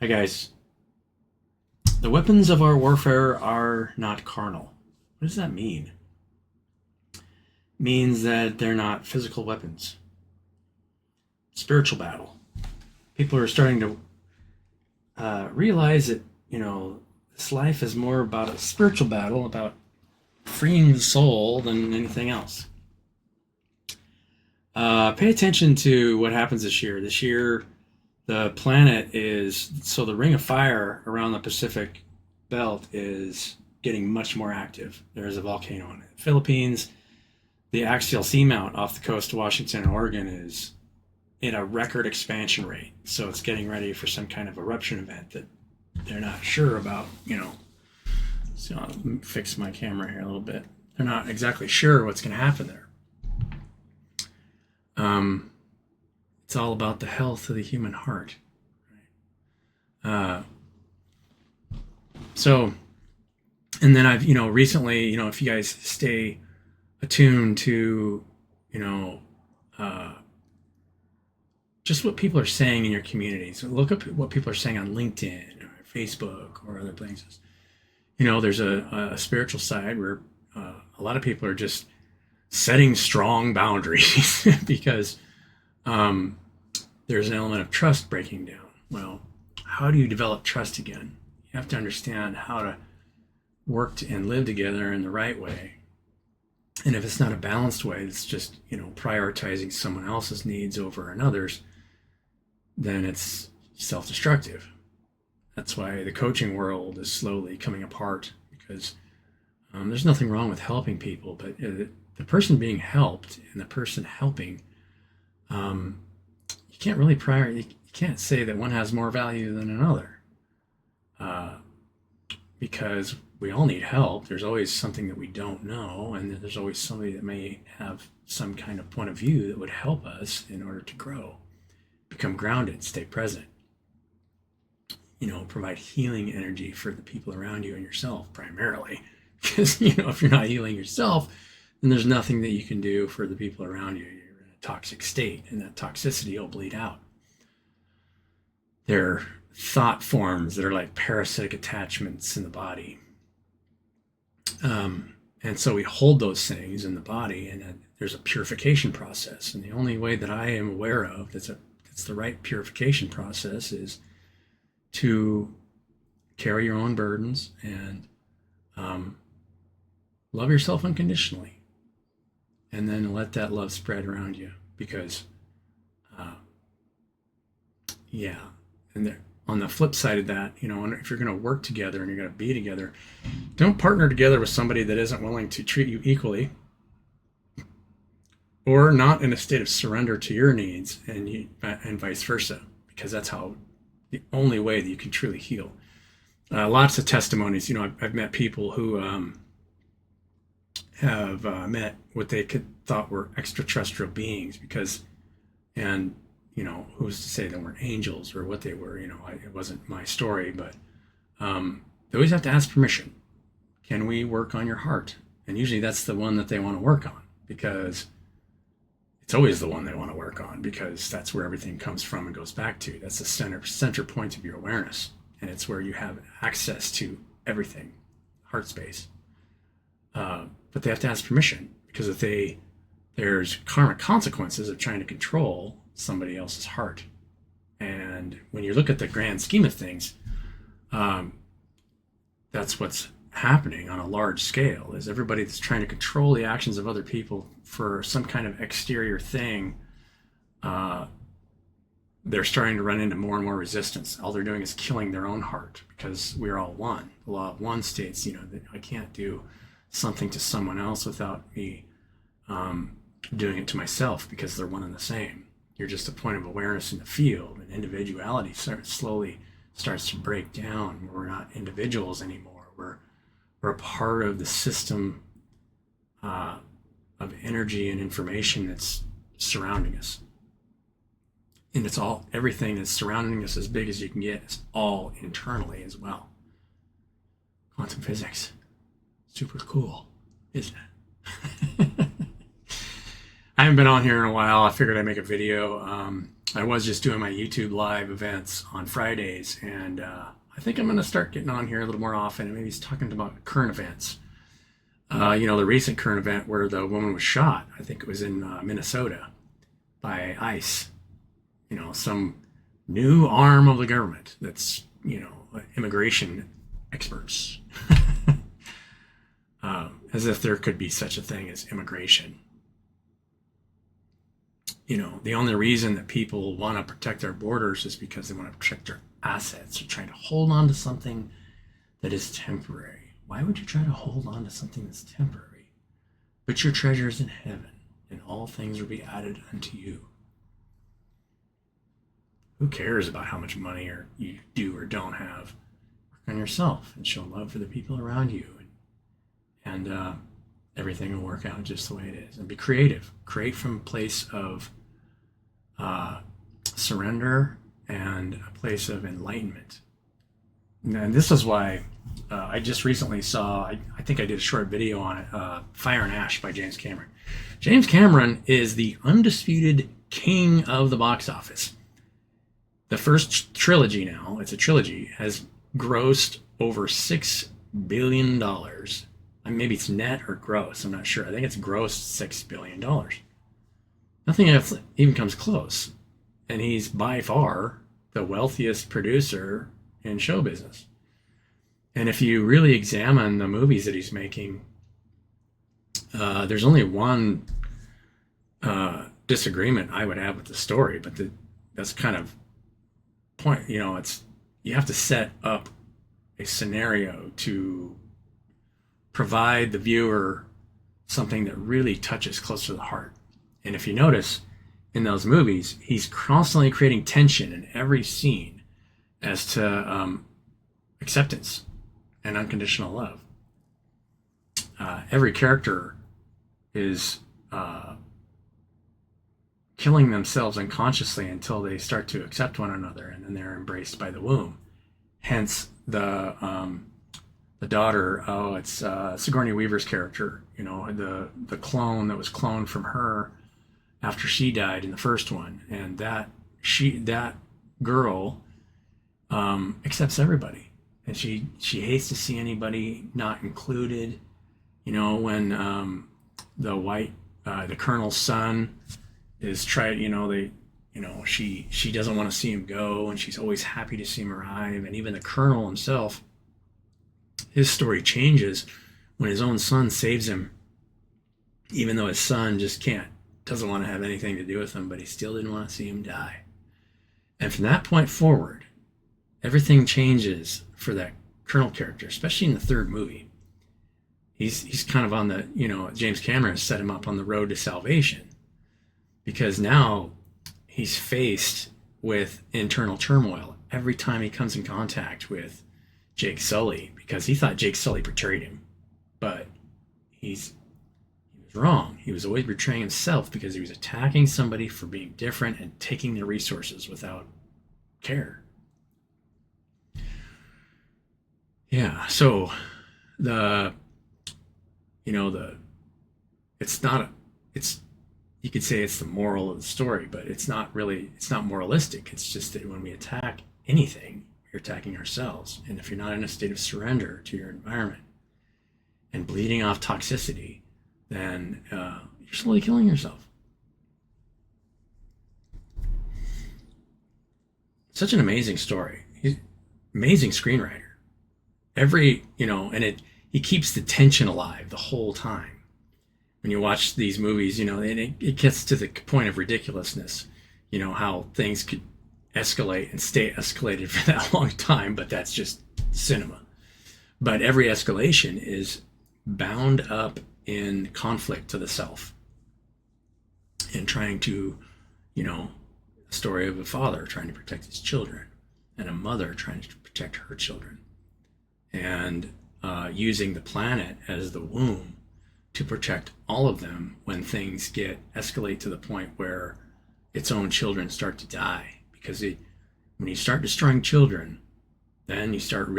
Hi, guys. The weapons of our warfare are not carnal. What does that mean? It means that they're not physical weapons. Spiritual battle. People are starting to realize that, this life is more about a spiritual battle, about freeing the soul than anything else. Pay attention to what happens this year. This year, the planet is so the ring of fire around the Pacific belt is getting much more active. There is a volcano in the Philippines. The axial seamount off the coast of Washington and Oregon is in a record expansion rate. So it's getting ready for some kind of eruption event that they're not sure about, So I'll fix my camera here a little bit. They're not exactly sure what's going to happen there. It's all about the health of the human heart. So, and then I've, recently, if you guys stay attuned to, just what people are saying in your communities. Look up what people are saying on LinkedIn or Facebook or other places. There's a spiritual side where a lot of people are just setting strong boundaries because there's an element of trust breaking down. Well, how do you develop trust again? You have to understand how to work and live together in the right way. And if it's not a balanced way, it's just, prioritizing someone else's needs over another's, then it's self-destructive. That's why the coaching world is slowly coming apart, because there's nothing wrong with helping people, but the person being helped and the person helping, you can't really you can't say that one has more value than another, because we all need help. There's always something that we don't know, and there's always somebody that may have some kind of point of view that would help us in order to grow, become grounded, stay present, provide healing energy for the people around you and yourself primarily. Because, if you're not healing yourself, then there's nothing that you can do for the people around you. You're in a toxic state, and that toxicity will bleed out. There are thought forms that are like parasitic attachments in the body. And so we hold those things in the body, and there's a purification process. And the only way that I am aware of that's the right purification process is to carry your own burdens and love yourself unconditionally, and then let that love spread around you. Because, and on the flip side of that, if you're going to work together and you're going to be together, don't partner together with somebody that isn't willing to treat you equally, or not in a state of surrender to your needs, and vice versa, because that's the only way that you can truly heal. Lots of testimonies. I've met people who have met what they thought were extraterrestrial beings, and who's to say they weren't angels or what they were. It wasn't my story, but they always have to ask permission. Can we work on your heart? And usually that's the one that they want to work on, because it's always the one they want to work on, because that's where everything comes from and goes back to. That's the center point of your awareness, and it's where you have access to everything, heart space. But they have to ask permission, because there's karmic consequences of trying to control somebody else's heart. And when you look at the grand scheme of things, that's what's happening on a large scale, is everybody that's trying to control the actions of other people for some kind of exterior thing, they're starting to run into more and more resistance. All they're doing is killing their own heart, because we're all one. The law of one states, that I can't do something to someone else without me doing it to myself, because they're one and the same. You're just a point of awareness in the field, and individuality slowly starts to break down. We're not individuals anymore. We're a part of the system of energy and information that's surrounding us. And everything that's surrounding us, as big as you can get, is all internally as well. Quantum physics. Super cool, isn't it? I haven't been on here in a while. I figured I'd make a video. I was just doing my YouTube live events on Fridays, and I think I'm going to start getting on here a little more often and maybe talking about current events. The recent current event where the woman was shot, I think it was in Minnesota by ICE, some new arm of the government that's, immigration experts. As if there could be such a thing as immigration. The only reason that people want to protect their borders is because they want to protect their assets. They're trying to hold on to something that is temporary. Why would you try to hold on to something that's temporary? Put your treasures in heaven, and all things will be added unto you. Who cares about how much money you do or don't have? Work on yourself and show love for the people around you, and everything will work out just the way it is. And be creative. Create from a place of surrender and a place of enlightenment. And this is why I just recently saw, I think I did a short video on it, Fire and Ash by James Cameron. James Cameron is the undisputed king of the box office. The first trilogy now, it's a trilogy, has grossed over $6 billion. Maybe it's net or gross, I'm not sure. I think it's grossed $6 billion. Nothing else even comes close. And he's by far the wealthiest producer in show business. And if you really examine the movies that he's making, there's only one disagreement I would have with the story, but that's kind of point. You have to set up a scenario to provide the viewer something that really touches close to the heart. And if you notice in those movies, he's constantly creating tension in every scene as to acceptance and unconditional love. Every character is killing themselves unconsciously until they start to accept one another, and then they're embraced by the womb. Hence the daughter. Oh, it's Sigourney Weaver's character. The clone that was cloned from her after she died in the first one, and that girl accepts everybody, and she hates to see anybody not included. When the colonel's son is she doesn't want to see him go, and she's always happy to see him arrive. And even the colonel himself, his story changes when his own son saves him, even though his son doesn't want to have anything to do with him, but he still didn't want to see him die. And from that point forward, everything changes for that colonel character, especially in the third movie. He's kind of on the, James Cameron set him up on the road to salvation, because now he's faced with internal turmoil every time he comes in contact with Jake Sully, because he thought Jake Sully betrayed him, but he was wrong. He was always betraying himself because he was attacking somebody for being different and taking their resources without care. Yeah, so you could say it's the moral of the story, but it's not moralistic. It's just that when we attack anything, we're attacking ourselves. And if you're not in a state of surrender to your environment and bleeding off toxicity, then you're slowly killing yourself. Such an amazing story. He's an amazing screenwriter. He keeps the tension alive the whole time. When you watch these movies, and it gets to the point of ridiculousness, how things could escalate and stay escalated for that long time, but that's just cinema. But every escalation is bound up in conflict to the self, and trying to, a story of a father trying to protect his children, and a mother trying to protect her children, and using the planet as the womb to protect all of them when things escalate to the point where its own children start to die. Because when you start destroying children, then you start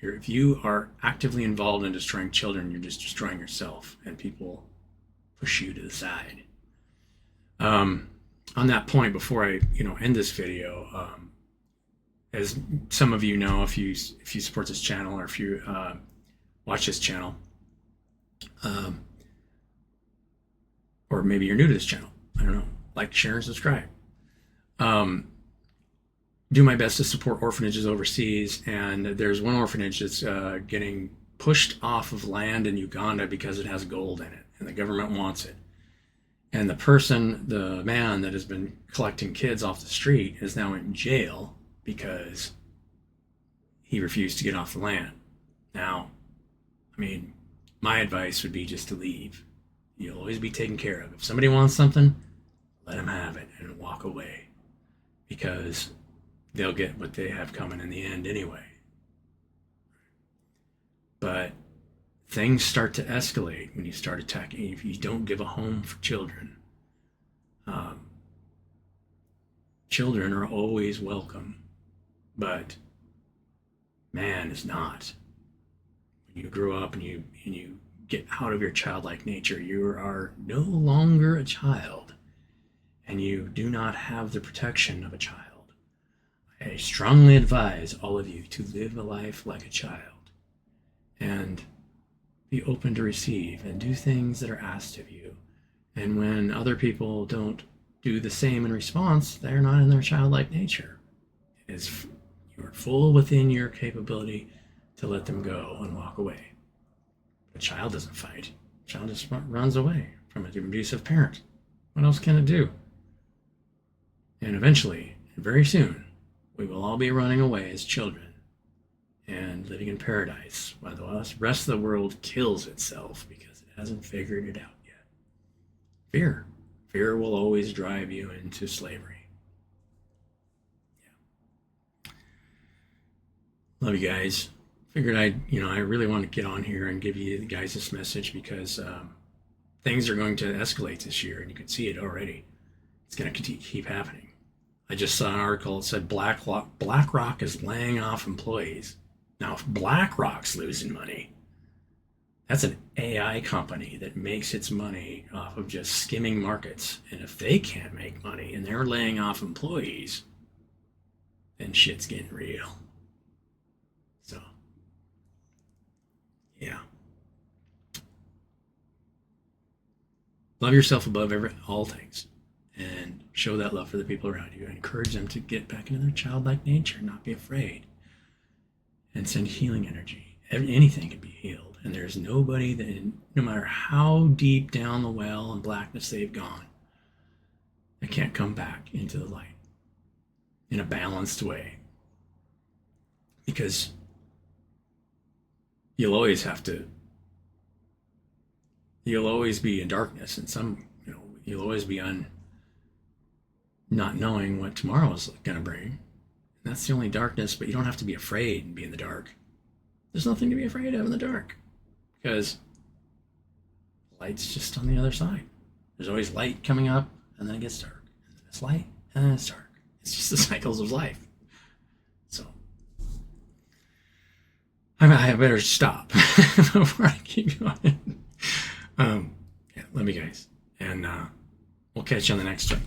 if you are actively involved in destroying children, you're just destroying yourself, and people push you to the side. on that point, before I end this video, as some of you know, if you support this channel, or if you watch this channel, or maybe you're new to this channel, I don't know, like, share, and subscribe. Do my best to support orphanages overseas, and there's one orphanage that's getting pushed off of land in Uganda because it has gold in it, and the government wants it. And the man that has been collecting kids off the street, is now in jail because he refused to get off the land. Now, I mean, my advice would be just to leave. You'll always be taken care of. If somebody wants something, let them have it and walk away, because they'll get what they have coming in the end anyway. But things start to escalate when you start attacking. If you don't give a home for children, children are always welcome, but man is not. When you grow up and you get out of your childlike nature, you are no longer a child, and you do not have the protection of a child. I strongly advise all of you to live a life like a child, and be open to receive, and do things that are asked of you. And when other people don't do the same in response, they're not in their childlike nature. It is, you are full within your capability to let them go and walk away. A child doesn't fight. A child just runs away from an abusive parent. What else can it do? And eventually, very soon, we will all be running away as children and living in paradise, while the rest of the world kills itself because it hasn't figured it out yet. Fear. Fear will always drive you into slavery. Yeah. Love you guys. Figured I really want to get on here and give you guys this message, because things are going to escalate this year, and you can see it already. It's going to keep happening. I just saw an article that said BlackRock is laying off employees. Now, if BlackRock's losing money, that's an AI company that makes its money off of just skimming markets. And if they can't make money and they're laying off employees, then shit's getting real. So, yeah. Love yourself above all things, and show that love for the people around you. Encourage them to get back into their childlike nature, not be afraid, and send healing energy. Anything can be healed, and there's nobody that, no matter how deep down the well and blackness they've gone, they can't come back into the light in a balanced way. Because you'll always be in darkness, and you'll always be not knowing what tomorrow is going to bring. And that's the only darkness, but you don't have to be afraid and be in the dark. There's nothing to be afraid of in the dark, because light's just on the other side. There's always light coming up, and then it gets dark, and then it's light, and then it's dark. It's just the cycles of life. So I better stop before I keep going. Yeah, love you guys, and we'll catch you on the next one.